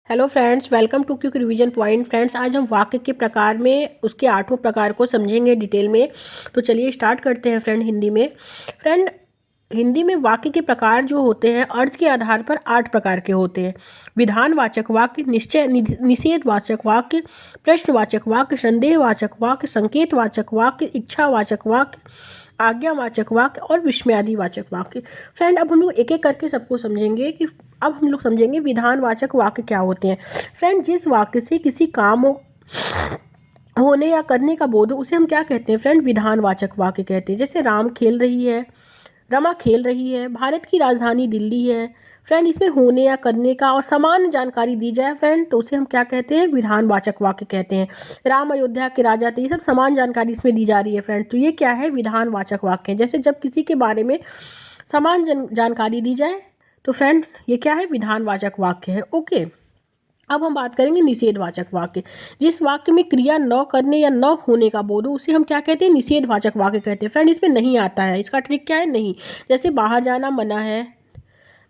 Hello friends, welcome to quick revision point. Friends, आज हम वाक्य के प्रकार में उसके 8वें प्रकार को समझेंगे डिटेल में। तो चलिए स्टार्ट करते हैं फ्रेंड हिंदी में। फ्रेंड, हिंदी में वाक्य के प्रकार जो होते हैं अर्थ के आधार पर 8 प्रकार के होते हैं। विधानवाचक वाक्य, निश्चय निषेधवाचक वाक्य, प्रश्नवाचक वाक्य, संदेहवाचक वाक्य, संकेतवाचक वाक्य, इच्छावाचक वाक्य, आज्ञावाचक वाक्य और विस्मयादिवाचक वाक्य। फ्रेंड, अब हम लोग एक एक करके सबको समझेंगे कि अब हम लोग समझेंगे विधानवाचक वाक्य क्या होते हैं। फ्रेंड, जिस वाक्य से किसी काम होने या करने का बोध हो उसे हम क्या कहते हैं फ्रेंड? विधानवाचक वाक्य कहते हैं। जैसे राम खेल रही है, रमा खेल रही है, भारत की राजधानी दिल्ली है। फ्रेंड, इसमें होने या करने का और समान जानकारी दी जाए फ्रेंड तो उसे हम क्या कहते हैं? विधानवाचक वाक्य कहते हैं। राम अयोध्या के राजा थे, ये सब समान जानकारी इसमें दी जा रही है फ्रेंड, तो ये क्या है? विधानवाचक वाक्य है। जैसे जब किसी के बारे में समान जानकारी दी जाए तो फ्रेंड ये क्या है? विधानवाचक वाक्य है। ओके, अब हम बात करेंगे निषेधवाचक वाक्य। जिस वाक्य में क्रिया न करने या न होने का बोध हो उसे हम क्या कहते हैं? निषेधवाचक वाक्य कहते हैं। फ्रेंड, इसमें नहीं आता है, इसका ट्रिक क्या है? नहीं। जैसे बाहर जाना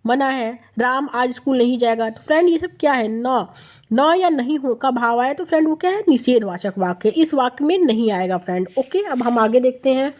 मना है, राम आज स्कूल नहीं जाएगा, तो फ्रेंड ये सब क्या है? न या नहीं हो का भाव आए तो फ्रेंड वो क्या है? निषेधवाचक वाक्य। इस वाक्य में नहीं आएगा फ्रेंड। ओके, अब हम आगे देखते हैं।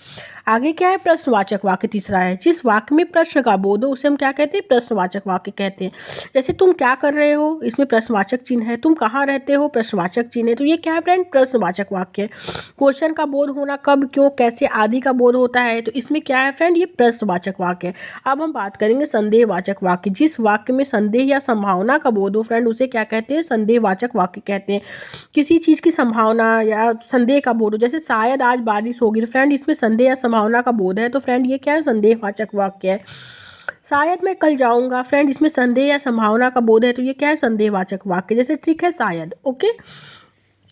आगे क्या है? प्रश्नवाचक वाक्य तीसरा है। जिस वाक्य में प्रश्न का बोध हो उसे हम क्या कहते हैं? प्रश्नवाचक वाक्य कहते हैं। जैसे तुम क्या कर रहे हो, इसमें प्रश्नवाचक चिन्ह है। तुम कहाँ रहते हो, प्रश्नवाचक चिन्ह है। तो ये क्या है फ्रेंड? प्रश्नवाचक वाक्य है। क्वेश्चन का बोध होना, कब, क्यों, कैसे आदि का बोध होता है, तो इसमें क्या है फ्रेंड? ये प्रश्नवाचक वाक्य है। अब हम बात करेंगे संदेहवाचक वाक्य। जिस वाक्य में संदेह या संभावना का बोध हो फ्रेंड उसे क्या कहते हैं? संदेहवाचक वाक्य कहते हैं। किसी चीज़ की संभावना या संदेह का बोध हो, जैसे शायद आज बारिश होगी, तो फ्रेंड इसमें संदेह या संभावना का बोध है तो फ्रेंड ये क्या है? संदेहवाचक वाक्य है। शायद मैं कल जाऊंगा, फ्रेंड इसमें संदेह या संभावना का बोध है तो ये क्या है? संदेहवाचक वाक्य। जैसे ट्रिक है शायद। ओके,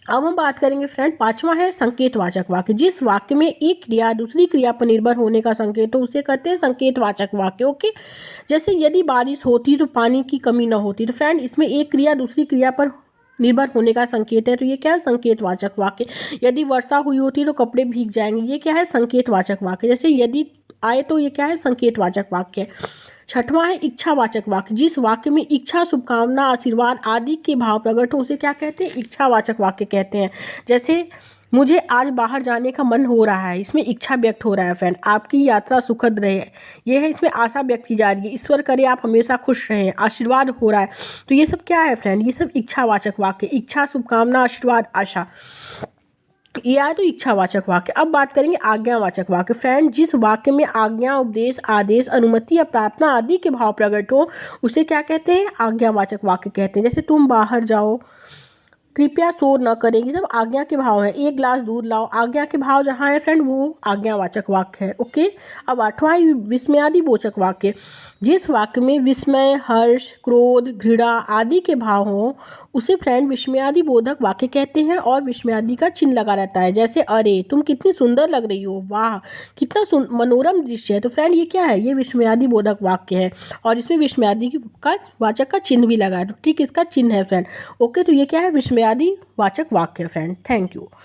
अब हम बात करेंगे फ्रेंड, पांचवा है संकेतवाचक वाक्य। जिस वाक्य में एक क्रिया दूसरी क्रिया पर निर्भर होने का संकेत हो उसे कहते हैं संकेतवाचक वाक्य। ओके, जैसे यदि बारिश होती तो पानी की कमी न होती, तो फ्रेंड इसमें एक क्रिया दूसरी क्रिया पर निर्भर होने का संकेत है तो ये क्या है? संकेतवाचक वाक्य। यदि वर्षा हुई होती तो कपड़े भीग जाएंगे, ये क्या है? संकेतवाचक वाक्य। जैसे यदि आए तो ये क्या है? संकेतवाचक वाक्य। छठवां है इच्छावाचक वाक्य। जिस वाक्य में इच्छा, शुभकामना, आशीर्वाद आदि के भाव प्रकट हो उसे क्या कहते हैं? इच्छावाचक वाक्य कहते हैं। जैसे मुझे आज बाहर जाने का मन हो रहा है, इसमें इच्छा व्यक्त हो रहा है फ्रेंड। आपकी यात्रा सुखद रहे, ये है, इसमें आशा व्यक्त की जा रही है। ईश्वर करे आप हमेशा खुश रहें, आशीर्वाद हो रहा है। तो ये सब क्या है फ्रेंड? ये सब इच्छावाचक वाक्य। इच्छा, शुभकामना, आशीर्वाद, आशा, ये आए तो इच्छावाचक वाक्य। अब बात करेंगे आज्ञावाचक वाक्य। फ्रेंड, जिस वाक्य में आज्ञा, उपदेश, आदेश, अनुमति या प्रार्थना आदि के भाव प्रकट हो उसे क्या कहते हैं? आज्ञावाचक वाक्य कहते हैं। जैसे तुम बाहर जाओ, कृपया शोर न करें, ये सब आज्ञा के भाव है। एक गिलास दूध लाओ, आज्ञा के भाव जहाँ है फ्रेंड वो आज्ञावाचक वाक्य है। ओके, अब आठवां है विस्मयादिबोचक वाक्य। जिस वाक्य में विस्मय, हर्ष, क्रोध, घृणा आदि के भाव हो उसे फ्रेंड विस्मयादिबोधक वाक्य कहते हैं और विस्मयादि का चिन्ह लगा रहता है। जैसे अरे तुम कितनी सुंदर लग रही हो, वाह कितना मनोरम दृश्य है, तो फ्रेंड ये क्या है? ये विस्मयादिबोधक वाक्य है और इसमें विस्मयादि का वाचक का चिन्ह भी लगा है, तो ठीक इसका चिन्ह है फ्रेंड। ओके, तो ये क्या है? विस्मयादिवाचक वाक्य फ्रेंड। Thank you.